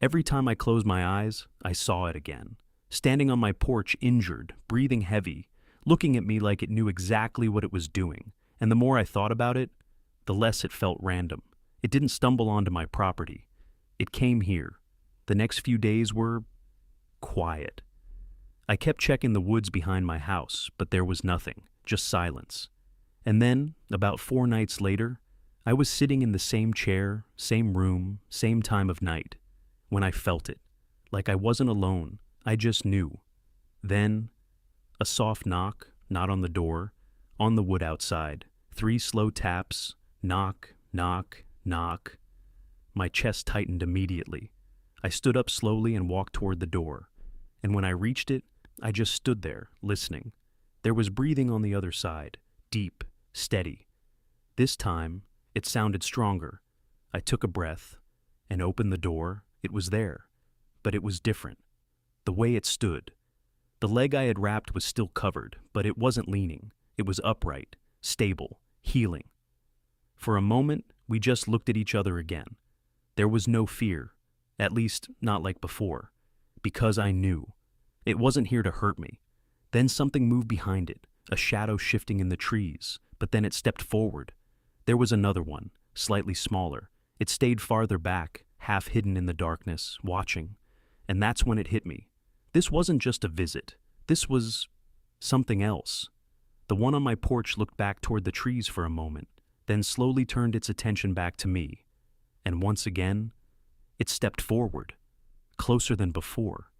Every time I closed my eyes, I saw it again. Standing on my porch, injured, breathing heavy, looking at me like it knew exactly what it was doing. And the more I thought about it, the less it felt random. It didn't stumble onto my property. It came here. The next few days were quiet. I kept checking the woods behind my house, but there was nothing, just silence. And then, about 4 nights later, I was sitting in the same chair, same room, same time of night, when I felt it. Like I wasn't alone, I just knew. Then, a soft knock, not on the door, on the wood outside. 3 slow taps, knock, knock, knock. My chest tightened immediately. I stood up slowly and walked toward the door. And when I reached it, I just stood there, listening. There was breathing on the other side, deep, steady. This time, it sounded stronger. I took a breath and opened the door. It was there, but it was different. The way it stood. The leg I had wrapped was still covered, but it wasn't leaning. It was upright, stable, healing. For a moment, we just looked at each other again. There was no fear, at least not like before, because I knew. It wasn't here to hurt me. Then something moved behind it, a shadow shifting in the trees, but then it stepped forward. There was another one, slightly smaller. It stayed farther back, half hidden in the darkness, watching. And that's when it hit me. This wasn't just a visit. This was something else. The one on my porch looked back toward the trees for a moment, then slowly turned its attention back to me. And once again, it stepped forward, closer than before.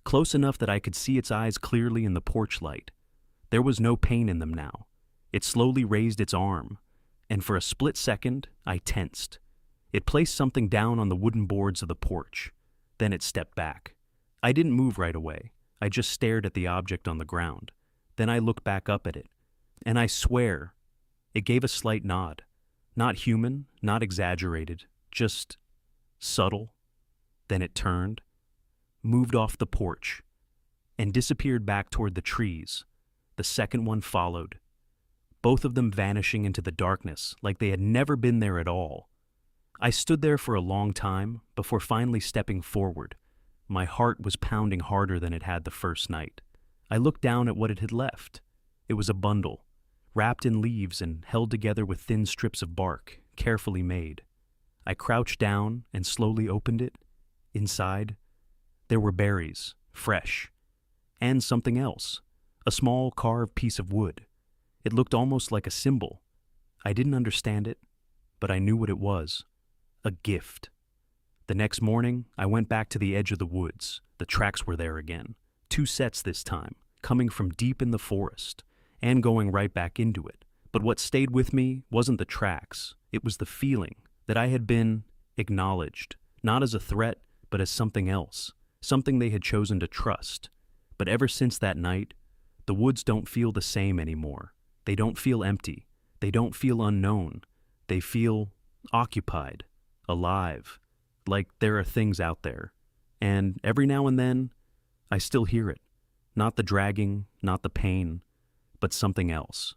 Close enough that I could see its eyes clearly in the porch light. There was no pain in them now. It slowly raised its arm, and for a split second, I tensed. It placed something down on the wooden boards of the porch. Then it stepped back. I didn't move right away. I just stared at the object on the ground. Then I looked back up at it, and I swear, it gave a slight nod. Not human, not exaggerated, just subtle. Then it turned, moved off the porch, and disappeared back toward the trees. The second one followed, both of them vanishing into the darkness like they had never been there at all. I stood there for a long time before finally stepping forward. My heart was pounding harder than it had the first night. I looked down at what it had left. It was a bundle, wrapped in leaves and held together with thin strips of bark, carefully made. I crouched down and slowly opened it. Inside, there were berries, fresh, and something else, a small carved piece of wood. It looked almost like a symbol. I didn't understand it, but I knew what it was. A gift. The next morning, I went back to the edge of the woods. The tracks were there again. 2 sets this time, coming from deep in the forest, and going right back into it. But what stayed with me wasn't the tracks. It was the feeling that I had been acknowledged, not as a threat, but as something else, something they had chosen to trust. But ever since that night, the woods don't feel the same anymore. They don't feel empty. They don't feel unknown. They feel occupied, alive, like there are things out there. And every now and then, I still hear it. Not the dragging, not the pain, but something else.